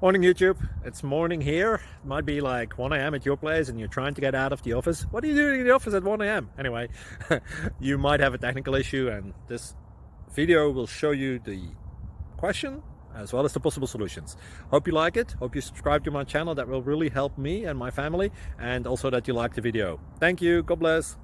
Morning YouTube, it's morning here. It might be like 1 a.m. at your place and you're trying to get out of the office. What are you doing in the office at 1 a.m.? Anyway, you might have a technical issue and this video will show you the question as well as the possible solutions. Hope you like it, hope you subscribe to my channel. That will really help me and my family, and also that you like the video. Thank you, God bless.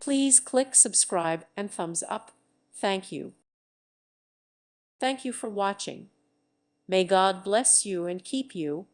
Please click subscribe and thumbs up. Thank you. Thank you for watching. May God bless you and keep you.